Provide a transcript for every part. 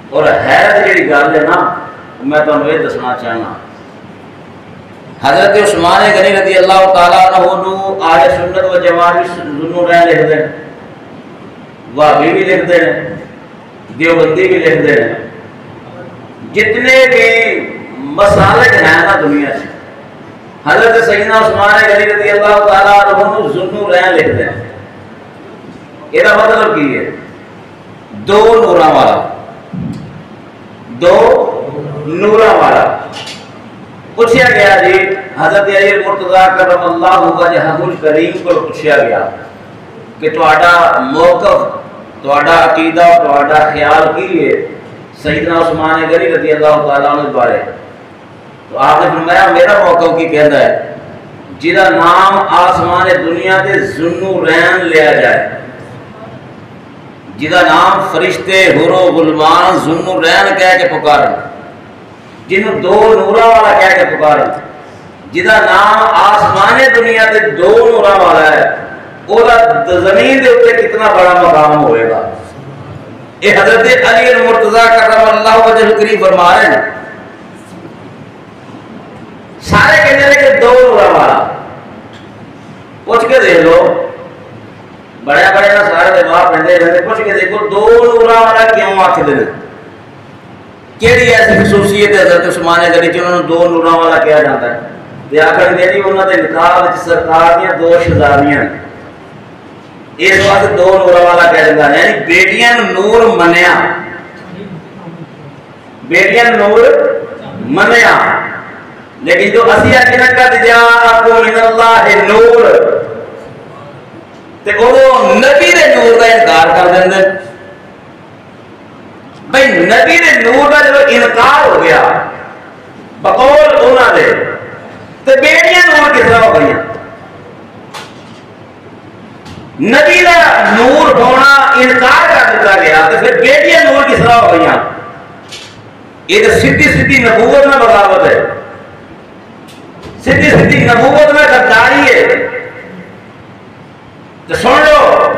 اور حیرت جڑی گل ہے نا میں تمہیں یہ دسنا چاہنا، حضرت عثمان غنی رضی اللہ تعالیٰ عنہ اہل سنت و جماعت بھی ذنو رہ لکھتے ہیں، وہابی بھی لکھتے ہیں، دیوبندی بھی لکھتے ہیں، جتنے بھی مسالک ہیں نا دنیا سے حضرت سیدنا عثمان غنی رضی اللہ تعالیٰ عنہ ذنو رہ لکھتے ہیں۔ یہ مطلب کی ہے دو نوراں والا، دو نوراں والا۔ پوچھا گیا جی حضرت علی مرتضیٰ کرم اللہ وجہہ الکریم کو پوچھا گیا کہ تہاڈا موقف، تہاڈا عقیدہ، تہاڈا خیال کی ہے سیدنا عثمان غنی رضی اللہ تعالیٰ عنہ بارے؟ تو آپ نے فرمایا میرا موقف کی کہتا ہے جہاں نام آسمان دنیا دے ذنو رین لیا جائے، جہاں نام فرشتے حور و غلمان ذنو رین کہہ کے پکارن، جنہوں دو نورا والا کہہ کے پکارن، جہاں نام آسمان دنیا دے دو نورا والا ہے، وہ زمین دے اوپر کتنا بڑا مقام ہوئے گا۔ یہ حضرت علی المرتضیٰ کرم اللہ وجہ الکریم فرما رہے ہیں۔ سارے کہتے ہیں کہ دو نورا والا، پوچھ کے دیکھ لو، بڑے بڑے نا سارے دماغ پہنتے رہتے، پوچھ کے دیکھو دو نورا والا کیوں آکھتے ہیں؟ کیڑی ایسی خصوصیت ہے حضرت عثمان غنی جنہوں نے دو نوراں والا کیا جاتا ہے؟ تے آخر دے جی انہوں نے نکاح وچ سرکار دیاں دو شہزادیاں اس واسطے دو نوراں والا کہہ جاتا ہے، یعنی بیٹیاں نور منیا، بیٹیاں نور منیا، لیکن جو اسی اکنا قد جاءکم من اللہ نور تے وہ نبی دے نور کا انکار کر دیندے۔ بھئی نبی دے نور کا جو انکار ہو گیا بقول انہاں دے تے بیٹیاں نور کس طرح ہو گئی؟ نبی دا نور ہونا انکار کر دیتا گیا تو پھر بیٹیاں نور کس طرح ہو گئی؟ یہ تو سیدھی سیدھی نبوت میں بغاوت ہے، سیدھی سیدھی نبوت میں غداری ہے۔ تو سن لو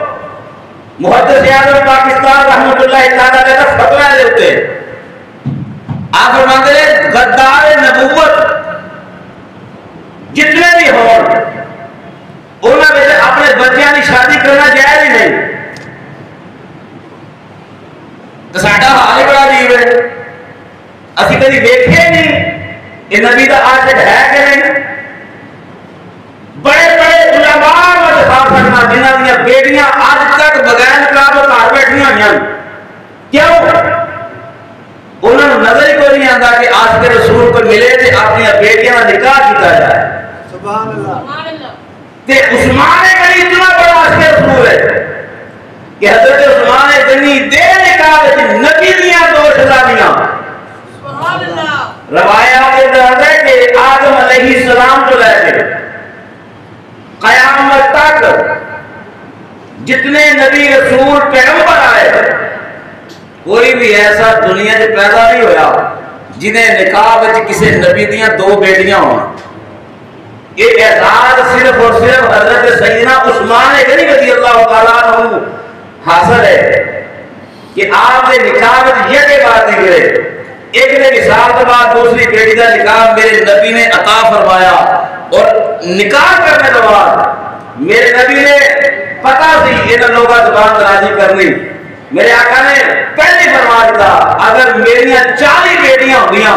محدث اعظم پاکستان رحمۃ اللہ تعالیٰ علیہ کا فتویٰ ہے ہوتے آپ فرماتے ہیں غدار نبوت جتنے بھی ہوں انہوں نے اپنے بچیاں کی شادی کرنا جائز ہی نہیں۔ تو ساڈا حال ہی بڑا عجیب ہے، اسی کبھی دیکھے نہیں یہ نبی کا عاشق ہے کہ نہیں؟ بڑے بڑے علماء میں دکھا سکنا جنہاں دیا بیٹیاں آج تک بغیر نکاح تو گھر بیٹھیاں ہوئی ہیں، کیوں؟ انہوں نے نظر ہی کوئی نہیں آتا کہ عاشق رسول کو ملے تے اپنی بیٹیاں کا نکاح کیتا جائے۔ سبحان اللہ۔ تے عثمان غنی اتنا بڑا عاشق رسول ہے کہ حضرت عثمان غنی دے نکاح وچ نبی دیاں دو شہزادیاں، سبحان اللہ، روایات کے اندر ہے کہ آدم علیہ السلام تو لے کے قیامت تک جتنے نبی رسول پیغمبر آئے کوئی بھی ایسا دنیا میں پیدا نہیں ہویا جنہیں نکاح وچ کسی نبی دیاں دو بیٹیاں ہوں۔ یہ اعزاز صرف اور صرف حضرت سیدنا عثمان غنی رضی اللہ تعالیٰ عنہ حاصل ہے کہ آپ نے نکاح وچ یہ کے بات نہیں کرے، ایک نے وصال کے بعد دوسری بیٹی کا نکاح میرے نبی نے عطا فرمایا، اور نکاح کرنے کے بعد میرے نبی نے پتا سی ان لوگوں کا زبان درازی کرنی، میرے آقا نے پہلے فرما دیتا اگر میری 40 بیٹیاں ہوگیاں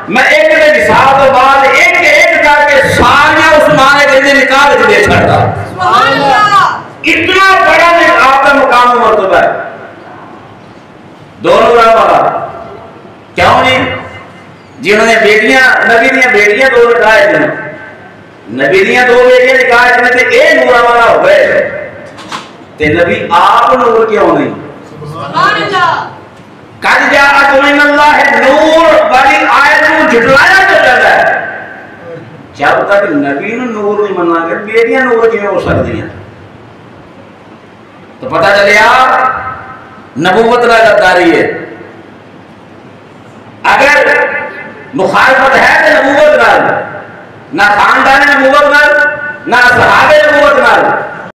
میں ایک نے وصال کے بعد ایک ایک کر کے سارے عثمان غنی نکاح دے چھڑتا۔ سبحان اللہ، اتنا بڑا آپ کا مقام و مرتبہ ہے۔ دونوں والا کیوں نہیں؟ جنہوں نے بیٹیاں نبی دیاں بیٹیاں دو نکاح تھے، نبی دیاں دو بیٹیاں نکاح تھے تے اے نورا والا ہو گئے تے نبی آپ نور کیوں نہیں؟ سبحان اللہ۔ قد جاءکم من اللہ نور والی آیت کو جھٹلایا تو جاتا ہے، جب تک نبی نے نور نہیں منا کر بیٹیاں نور کیوں ہو سکتی ہیں؟ تو پتہ چلیا نبوت نہ غداری ہے۔ اگر مخالفت ہے تو نبوت نہ خاندان نبوت نہ صحابہ نبوت نہ